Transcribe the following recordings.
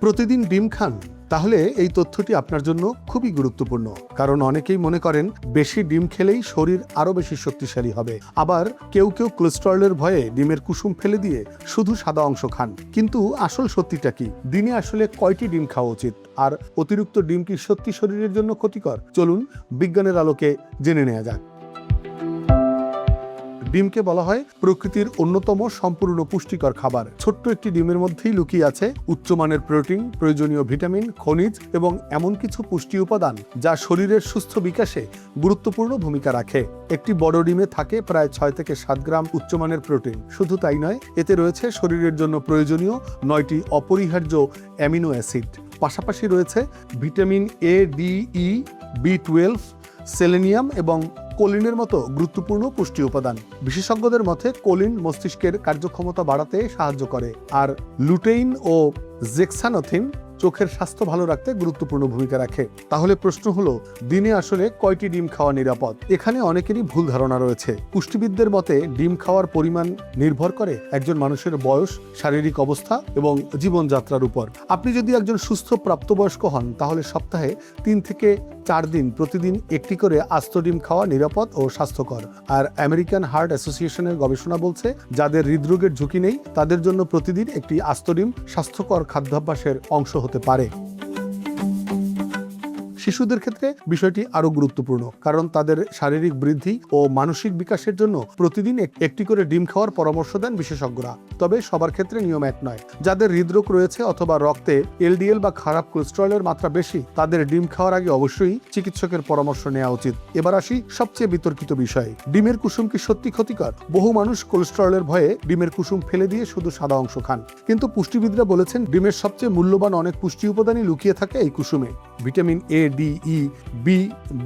প্রতিদিন ডিম খান? তাহলে এই তথ্যটি আপনার জন্য খুবই গুরুত্বপূর্ণ, কারণ অনেকেই মনে করেন বেশি ডিম খেলেই শরীর আরো বেশি শক্তিশালী হবে। আবার কেউ কেউ কোলেস্টেরলের ভয়ে ডিমের কুসুম ফেলে দিয়ে শুধু সাদা অংশ খান। কিন্তু আসল সত্যিটা কি? দিনে আসলে কয়টি ডিম খাওয়া উচিত? আর অতিরিক্ত ডিম কি সত্যি শরীরের জন্য ক্ষতিকর? চলুন বিজ্ঞানের আলোকে জেনে নেওয়া যাক। ডিমকে বলা হয় প্রকৃতির অন্যতম সম্পূর্ণ পুষ্টিকর খাবার। ছোট্ট একটি ডিমের মধ্যেই লুকিয়ে আছে উচ্চমানের প্রোটিন, প্রয়োজনীয় ভিটামিন, খনিজ এবং এমন কিছু পুষ্টি উপাদান যা শরীরের সুস্থ বিকাশে গুরুত্বপূর্ণ ভূমিকা রাখে। একটি বড় ডিমে থাকে প্রায় 6 থেকে 7 গ্রাম উচ্চমানের প্রোটিন। শুধু তাই নয়, এতে রয়েছে শরীরের জন্য প্রয়োজনীয় 9টি অপরিহার্য অ্যামিনো অ্যাসিড। পাশাপাশি রয়েছে ভিটামিন এ, ডি, ই, বি12, সেলেনিয়াম এবং কোলিনের মতো গুরুত্বপূর্ণ পুষ্টি উপাদান। বিশেষজ্ঞদের মতে কোলিন মস্তিষ্কের কার্যক্ষমতা বাড়াতে সাহায্য করে, আর লুটেইন ও জেক্সানোথিন চোখের স্বাস্থ্য ভালো রাখতে গুরুত্বপূর্ণ ভূমিকা রাখে। তাহলে প্রশ্ন হলো, দিনে আসলে কয়টি ডিম খাওয়া নিরাপদ? এখানে অনেকেরই ভুল ধারণা রয়েছে। পুষ্টিবিদদের মতে ডিম খাওয়ার পরিমাণ নির্ভর করে একজন মানুষের বয়স, শারীরিক অবস্থা এবং জীবনযাত্রার উপর। আপনি যদি একজন সুস্থ প্রাপ্তবয়স্ক হন, তাহলে সপ্তাহে 3 থেকে 4 দিন প্রতিদিন একটি করে আস্ত ডিম খাওয়া নিরাপদ ও স্বাস্থ্যকর। আর আমেরিকান হার্ট অ্যাসোসিয়েশনের গবেষণা বলছে, যাদের হৃদরোগের ঝুঁকি নেই তাদের জন্য প্রতিদিন একটি আস্ত ডিম স্বাস্থ্যকর খাদ্যাভ্যাসের অংশ হতে পারে। শিশুদের ক্ষেত্রে বিষয়টি আরো গুরুত্বপূর্ণ, কারণ তাদের শারীরিক বৃদ্ধি ও মানসিক বিকাশের জন্য প্রতিদিন একটি করে ডিম খাওয়ার পরামর্শ দেন বিশেষজ্ঞরা। তবে সবার ক্ষেত্রে নিয়ম এক নয়। যাদের হৃদরোগ রয়েছে অথবা রক্তে এলডিএল বা খারাপ কোলেস্টেরলের মাত্রা বেশি, তাদের ডিম খাওয়ার আগে অবশ্যই চিকিৎসকের পরামর্শ নেওয়া উচিত। এবার আসি সবচেয়ে বিতর্কিত বিষয়ে, ডিমের কুসুম কি সত্যি ক্ষতিকর? বহু মানুষ কোলেস্টেরলের ভয়ে ডিমের কুসুম ফেলে দিয়ে শুধু সাদা অংশ খান। কিন্তু পুষ্টিবিদরা বলেছেন, ডিমের সবচেয়ে মূল্যবান অনেক পুষ্টি উপাদানই লুকিয়ে থাকে এই কুসুমে। ভিটামিন এ, ডি, ই,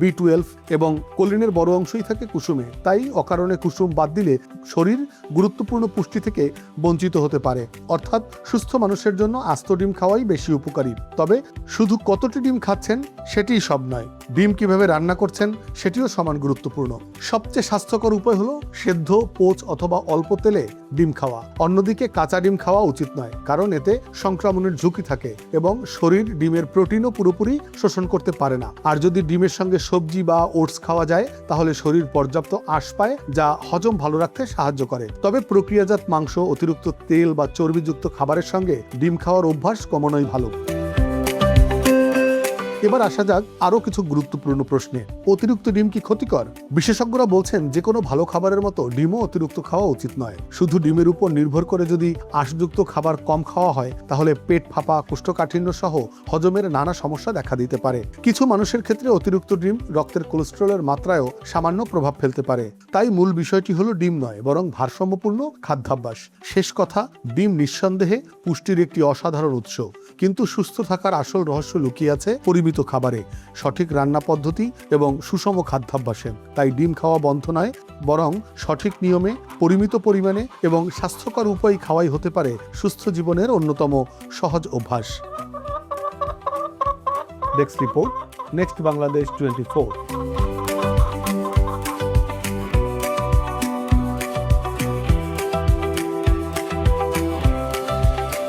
বি12 এবং কোলিনের বড় অংশই থাকে কুসুমে। তাই অকারণে কুসুম বাদ দিলে শরীর গুরুত্বপূর্ণ পুষ্টি থেকে বঞ্চিত হতে পারে। অর্থাৎ সুস্থ মানুষের জন্য আস্ত ডিম খাওয়াই বেশি উপকারী। তবে শুধু কতটি ডিম খাচ্ছেন সেটিই সব নয়, ডিম কিভাবে রান্না করছেন সেটিও সমান গুরুত্বপূর্ণ। সবচেয়ে স্বাস্থ্যকর উপায় হলো সেদ্ধ, পোচ অথবা অল্প তেলে ডিম খাওয়া। অন্যদিকে কাঁচা ডিম খাওয়া উচিত নয়, কারণ এতে সংক্রমণের ঝুঁকি থাকে এবং শরীর ডিমের প্রোটিনও পুরোপুরি শোষণ করতে পারে না। আর যদি ডিমের সঙ্গে সবজি বা ওটস খাওয়া যায়, তাহলে শরীর পর্যাপ্ত আঁশ পায়, যা হজম ভালো রাখতে সাহায্য করে। তবে প্রক্রিয়াজাত মাংস, অতিরিক্ত তেল বা চর্বিযুক্ত খাবারের সঙ্গে ডিম খাওয়ার অভ্যাস কমানোই ভালো। এবার আসা যাক আরো কিছু গুরুত্বপূর্ণ প্রশ্নে। অতিরিক্ত ডিম কি ক্ষতিকর? বিশেষজ্ঞরা বলছেন, যে কোনো ভালো খাবারের মতো ডিমও অতিরিক্ত খাওয়া উচিত নয়। শুধু ডিমের উপর নির্ভর করে যদি আঁশযুক্ত খাবার কম খাওয়া হয়, তাহলে পেট ফাঁপা, কোষ্ঠকাঠিন্য সহ হজমের নানা সমস্যা দেখা দিতে পারে। কিছু মানুষের ক্ষেত্রে অতিরিক্ত ডিম রক্তের কোলেস্টেরলের মাত্রায়ও সামান্য প্রভাব ফেলতে পারে। তাই মূল বিষয়টি হলো ডিম নয়, বরং ভারসাম্যপূর্ণ খাদ্যাভ্যাস। শেষ কথা, ডিম নিঃসন্দেহে পুষ্টির একটি অসাধারণ উৎস, কিন্তু সুস্থ থাকার আসল রহস্য লুকিয়ে আছে পরিমিত খাবারে, সঠিক রান্না পদ্ধতি এবং সুষম খাদ্যাভ্যাসে। তাই ডিম খাওয়া বন্ধ নয়, বরং সঠিক নিয়মে, পরিমিত পরিমাণে এবং স্বাস্থ্যকর উপায় খাওয়াই হতে পারে সুস্থ জীবনের অন্যতম সহজ অভ্যাস। Desk report, next Bangladesh 24।